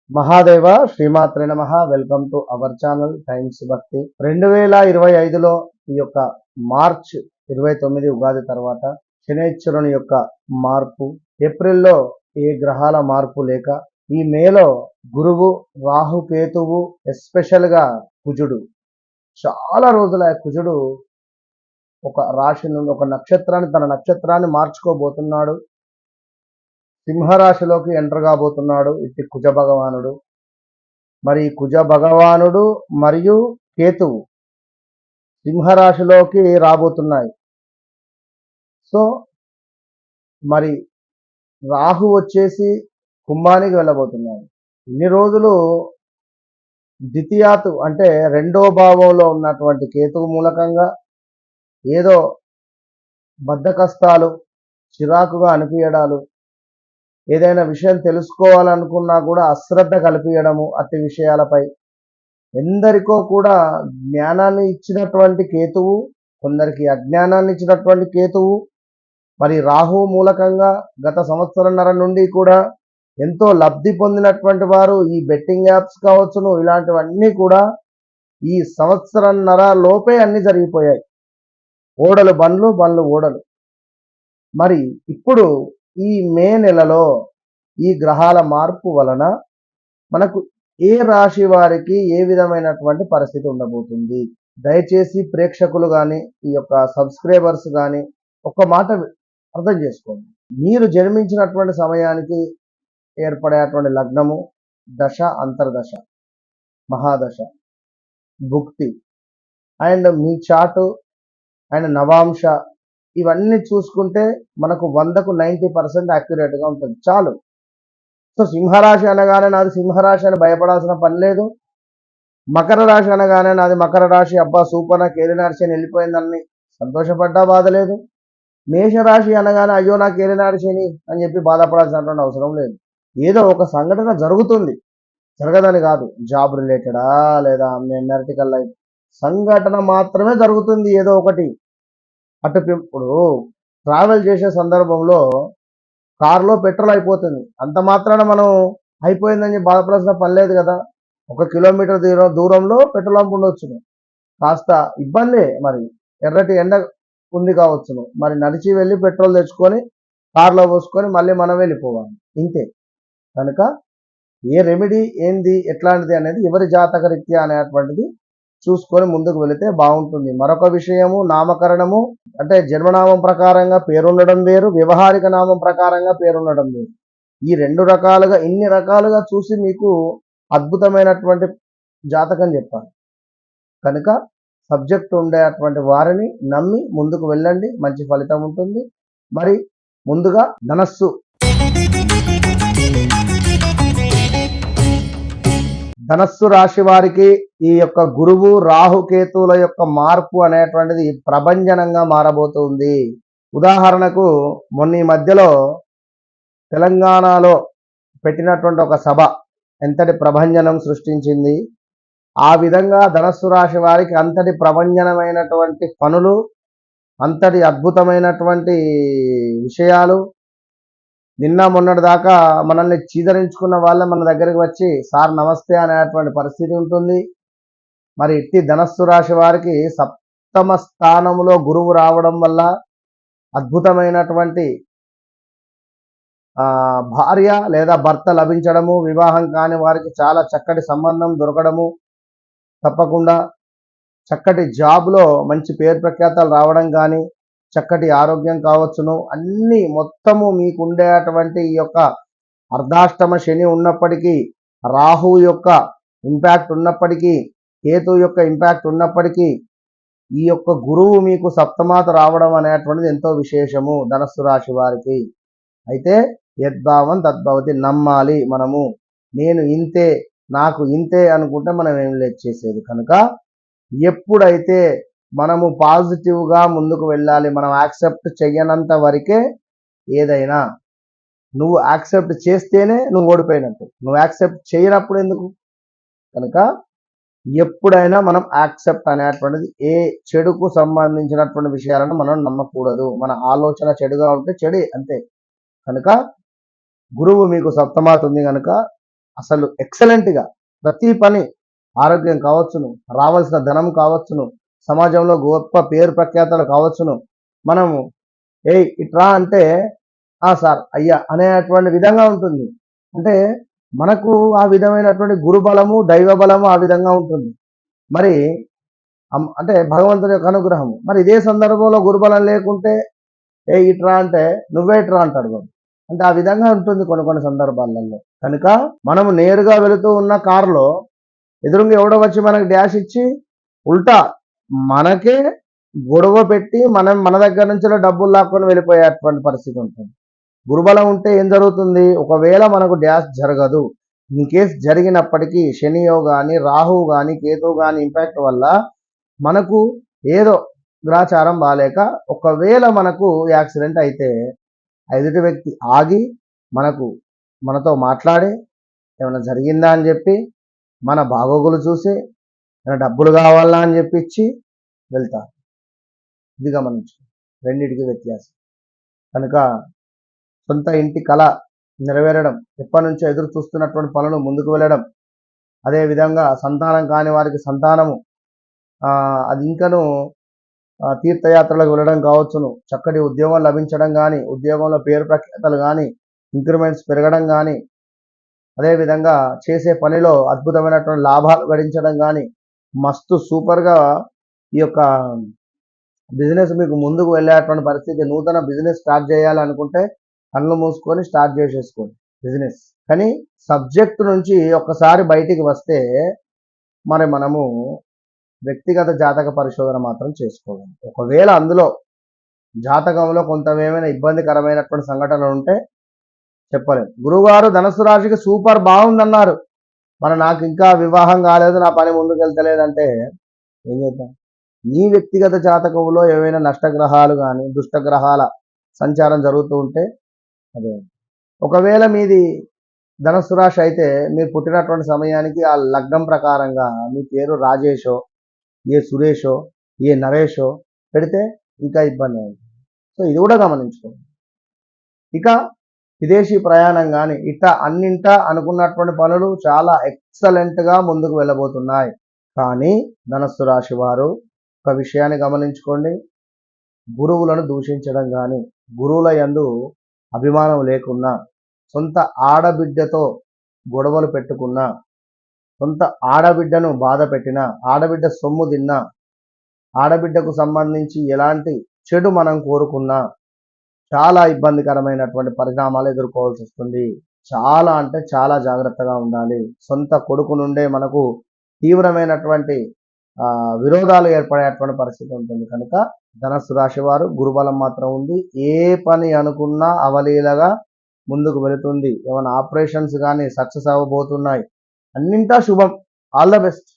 మహాదేవ శ్రీమాత్రే నమః. Welcome to our channel times భక్తి. 2025లో ఈ యొక్క మార్చ్ 29 ఉగాది తర్వాత శనైశ్వరుని యొక్క మార్పు, ఏప్రిల్లో ఏ గ్రహాల మార్పు లేక ఈ మేలో గురువు, రాహు, కేతువు, ఎస్పెషల్ గా కుజుడు, చాలా రోజుల కుజుడు ఒక రాశి నుండి ఒక నక్షత్రాన్ని, తన నక్షత్రాన్ని మార్చుకోబోతున్నాడు. సింహరాశిలోకి ఎంటర్ కాబోతున్నాడు ఇట్టి కుజ భగవానుడు. మరి కుజ భగవానుడు మరియు కేతువు సింహరాశిలోకి రాబోతున్నాయి. సో మరి రాహు వచ్చేసి కుంభానికి వెళ్ళబోతున్నాడు. ఇన్ని రోజులు ద్వితీయాతు అంటే రెండో భావంలో ఉన్నటువంటి కేతువు మూలకంగా ఏదో బద్ధకస్తాలు, చిరాకుగా అనిపించడాలు, ఏదైనా విషయం తెలుసుకోవాలనుకున్నా కూడా అశ్రద్ధ కల్పించడము, అట్టి విషయాలపై ఎందరికో కూడా జ్ఞానాన్ని ఇచ్చినటువంటి కేతువు, కొందరికి అజ్ఞానాన్ని ఇచ్చినటువంటి కేతువు. మరి రాహు మూలకంగా గత సంవత్సరంన్నర నుండి కూడా ఎంతో లబ్ధి పొందినటువంటి వారు ఈ బెట్టింగ్ యాప్స్ కావచ్చును, ఇలాంటివన్నీ కూడా ఈ సంవత్సరంన్నర లోపే అన్ని జరిగిపోయాయి. ఓడలు బండ్లు, బండ్లు ఓడలు. మరి ఇప్పుడు ఈ మే నెలలో ఈ గ్రహాల మార్పు వలన మనకు ఏ రాశి వారికి ఏ విధమైనటువంటి పరిస్థితి ఉండబోతుంది? దయచేసి ప్రేక్షకులు కానీ, ఈ యొక్క సబ్స్క్రైబర్స్ కానీ ఒక్క మాట అర్థం చేసుకోండి. మీరు జన్మించినటువంటి సమయానికి ఏర్పడేటువంటి లగ్నము, దశ, అంతర్దశ, మహాదశ, భుక్తి అండ్ మీ చాటు అండ్ నవాంశ, ఇవన్నీ చూసుకుంటే మనకు 100కు 90% యాక్యురేట్గా ఉంటుంది. చాలు. సో సింహరాశి అనగానే నాది సింహరాశి అని భయపడాల్సిన పని లేదు. మకర రాశి అనగానే నాది మకర రాశి, అబ్బా సూపర్, నాకు ఏలినాటి శని వెళ్ళిపోయిందని సంతోషపడ్డా బాధ లేదు. మేషరాశి అనగానే అయ్యో నాకు ఏలినాటి శని అని చెప్పి బాధపడాల్సినటువంటి అవసరం లేదు. ఏదో ఒక సంఘటన జరుగుతుంది, జరగదని కాదు. జాబ్ రిలేటెడా లేదా మెరిటికల్ లైఫ్ సంఘటన మాత్రమే జరుగుతుంది ఏదో ఒకటి. అటు ఇప్పుడు ట్రావెల్ చేసే సందర్భంలో కారులో పెట్రోల్ అయిపోతుంది, అంత మాత్రాన మనం అయిపోయిందని బాధపడాల్సిన పని లేదు కదా. 1 కిలోమీటర్ దూరంలో పెట్రోల్ పంప్ ఉండొచ్చును, కాస్త ఇబ్బందే. మరి ఎర్రటి ఎండ ఉంది కావచ్చును, మరి నడిచి వెళ్ళి పెట్రోల్ తెచ్చుకొని కారులో పోసుకొని మళ్ళీ మనం వెళ్ళిపోవాలి, ఇంతే. కనుక ఏ రెమెడీ ఏంది, ఎట్లాంటిది అనేది ఎవరి జాతక రీత్యా అనేటువంటిది చూసుకొని ముందుకు వెళితే బాగుంటుంది. మరొక విషయము, నామకరణము అంటే జన్మనామం ప్రకారంగా పేరుండడం వేరు, వ్యవహారిక నామం ప్రకారంగా పేరుండడం వేరు. ఈ 2 రకాలుగా, ఇన్ని రకాలుగా చూసి మీకు అద్భుతమైనటువంటి జాతకం చెప్పాలి. కనుక సబ్జెక్ట్ ఉండేటువంటి వారిని నమ్మి ముందుకు వెళ్ళండి, మంచి ఫలితం ఉంటుంది. మరి ముందుగా ధనస్సు. ధనస్సు రాశి వారికి ఈ యొక్క గురువు, రాహుకేతువుల యొక్క మార్పు అనేటువంటిది ప్రభంజనంగా మారబోతుంది. ఉదాహరణకు మొన్న ఈ మధ్యలో తెలంగాణలో పెట్టినటువంటి ఒక సభ ఎంతటి ప్రభంజనం సృష్టించింది. ఆ విధంగా ధనస్సు రాశి వారికి అంతటి ప్రభంజనమైనటువంటి పనులు, అంతటి అద్భుతమైనటువంటి విషయాలు. నిన్న మొన్నటి దాకా మనల్ని చీదరించుకున్న వాళ్ళ మన దగ్గరికి వచ్చి సార్ నమస్తే అనేటువంటి పరిస్థితి ఉంటుంది. మరి ఇట్టి ధనస్సు రాశి వారికి సప్తమ స్థానంలో గురువు రావడం వల్ల అద్భుతమైనటువంటి భార్య లేదా భర్త లభించడము, వివాహం కాని వారికి చాలా చక్కటి సంబంధం దొరకడము, తప్పకుండా చక్కటి జాబ్లో మంచి పేరు ప్రఖ్యాతలు రావడం కానీ, చక్కటి ఆరోగ్యం కావచ్చును, అన్నీ మొత్తము మీకు ఉండేటువంటి ఈ యొక్క అర్ధాష్టమ శని ఉన్నప్పటికీ, రాహు యొక్క ఇంపాక్ట్ ఉన్నప్పటికీ, కేతు యొక్క ఇంపాక్ట్ ఉన్నప్పటికీ, ఈ యొక్క గురువు మీకు సప్తమాత రావడం అనేటువంటిది ఎంతో విశేషము ధనస్సు రాశి వారికి. అయితే యద్భావం తద్భవతి, నమ్మాలి మనము. నేను ఇంతే, నాకు ఇంతే అనుకుంటే మనం ఏం లేదు చేసేది. కనుక ఎప్పుడైతే మనము పాజిటివ్గా ముందుకు వెళ్ళాలి. మనం యాక్సెప్ట్ చెయ్యనంత వరకే ఏదైనా. నువ్వు యాక్సెప్ట్ చేస్తేనే నువ్వు ఓడిపోయినట్టు, నువ్వు యాక్సెప్ట్ చేయనప్పుడు ఎందుకు? కనుక ఎప్పుడైనా మనం యాక్సెప్ట్ అనేటువంటిది, ఏ చెడుకు సంబంధించినటువంటి విషయాలను మనం నమ్మకూడదు. మన ఆలోచన చెడుగా ఉంటే చెడే, అంతే. కనుక గురువు మీకు సప్తమాత ఉంది కనుక అసలు ఎక్సలెంట్గా ప్రతి పని, ఆరోగ్యం కావచ్చును, రావాల్సిన ధనం కావచ్చును, సమాజంలో గొప్ప పేరు ప్రఖ్యాతలు కావచ్చును, మనము ఏయ్ ఇట్రా అంటే సార్ అయ్యా అనేటువంటి విధంగా ఉంటుంది. అంటే మనకు ఆ విధమైనటువంటి గురుబలము, దైవ బలము ఆ విధంగా ఉంటుంది. మరి అంటే భగవంతుని యొక్క అనుగ్రహము. మరి ఇదే సందర్భంలో గురుబలం లేకుంటే ఇట్రా అంటే నువ్వే ఇట్రా అంటాడు వాడు. అంటే ఆ విధంగా ఉంటుంది కొన్ని కొన్ని సందర్భాలలో. కనుక మనము నేరుగా వెళుతూ ఉన్న కారులో ఎదురుంగా ఎవడో వచ్చి మనకి డాష్ ఇచ్చి ఉల్టా మనకే గొడవ పెట్టి మన దగ్గర నుంచి డబ్బులు లాక్కొని వెళ్ళిపోయేటువంటి పరిస్థితి ఉంటుంది. గురుబలం ఉంటే ఏం జరుగుతుంది? ఒకవేళ మనకు డాష్ జరగదు, ఇన్ కేస్ జరిగినప్పటికీ శనియో కానీ, రాహువు కానీ, కేతువు కానీ ఇంపాక్ట్ వల్ల మనకు ఏదో గ్రాచారం బాలేక ఒకవేళ మనకు యాక్సిడెంట్ అయితే ఎదుటి వ్యక్తి ఆగి మనతో మాట్లాడి ఏమైనా జరిగిందా అని చెప్పి మన బాగోగులు చూసి ఏమైనా డబ్బులు కావాలా అని చెప్పి ఇచ్చి వెళ్తారు. ఇది గమనించు, రెండింటికి వ్యత్యాసం. కనుక సొంత ఇంటి కళ నెరవేరడం, ఎప్పటి నుంచో ఎదురు చూస్తున్నటువంటి పనులు ముందుకు వెళ్ళడం, అదేవిధంగా సంతానం కాని వారికి సంతానము అది ఇంకను తీర్థయాత్రలకు వెళ్ళడం కావచ్చును, చక్కటి ఉద్యోగం లభించడం కానీ, ఉద్యోగంలో పేరు ప్రఖ్యాతలు కానీ, ఇంక్రిమెంట్స్ పెరగడం కానీ, అదేవిధంగా చేసే పనిలో అద్భుతమైనటువంటి లాభాలు గడించడం కానీ, మస్తు సూపర్గా ఈ యొక్క బిజినెస్ మీకు ముందుకు వెళ్ళేటువంటి పరిస్థితి. నూతన బిజినెస్ స్టార్ట్ చేయాలనుకుంటే కళ్ళు మూసుకొని స్టార్ట్ చేసేసుకోండి బిజినెస్. కానీ సబ్జెక్టు నుంచి ఒక్కసారి బయటికి వస్తే మరి మనము వ్యక్తిగత జాతక పరిశోధన మాత్రం చేసుకోవాలి. ఒకవేళ అందులో జాతకంలో కొంత ఏమైనా ఇబ్బందికరమైనటువంటి సంఘటనలు ఉంటే చెప్పలేము. గురువుగారు ధనుసు రాశికి సూపర్ బాగుందన్నారు, మరి నాకు ఇంకా వివాహం కాలేదు, నా పని ముందుకు వెళ్తలేదంటే ఏం చేద్దాం? నీ వ్యక్తిగత జాతకంలో ఏవైనా నష్టగ్రహాలు కానీ, దుష్టగ్రహాల సంచారం జరుగుతూ ఉంటే అదే. ఒకవేళ మీది ధనుసు రాశి అయితే మీరు పుట్టినటువంటి సమయానికి ఆ లగ్నం ప్రకారంగా మీ పేరు రాజేషో, ఏ సురేషో, ఏ నరేషో పెడితే ఇంకా ఇబ్బంది అయింది. సో ఇది కూడా గమనించుకోండి. ఇక విదేశీ ప్రయాణం కానీ అన్నింటా అనుకున్నటువంటి పనులు చాలా ఎక్సలెంట్గా ముందుకు వెళ్ళబోతున్నాయి. కానీ ధనుస్సు రాశి వారు ఒక విషయాన్ని గమనించుకోండి, గురువులను దూషించడం కానీ, గురువుల యందు అభిమానం లేకున్నా, సొంత ఆడబిడ్డతో గొడవలు పెట్టుకున్నా, సొంత ఆడబిడ్డను బాధ పెట్టినా, ఆడబిడ్డ సొమ్ము తిన్నా, ఆడబిడ్డకు సంబంధించి ఎలాంటి చెడు మనం కోరుకున్నా చాలా ఇబ్బందికరమైనటువంటి పరిణామాలు ఎదుర్కోవాల్సి వస్తుంది. చాలా అంటే చాలా జాగ్రత్తగా ఉండాలి. సొంత కొడుకు నుండే మనకు తీవ్రమైనటువంటి విరోధాలు ఏర్పడేటువంటి పరిస్థితి ఉంటుంది. కనుక ధనుస్సు రాశి వారు గురుబలం మాత్రం ఉంది, ఏ పని అనుకున్నా అవలీలగా ముందుకు వెళుతుంది. ఏమైనా ఆపరేషన్స్ కానీ సక్సెస్ అవ్వబోతున్నాయి, అన్నింటా శుభం. All the best.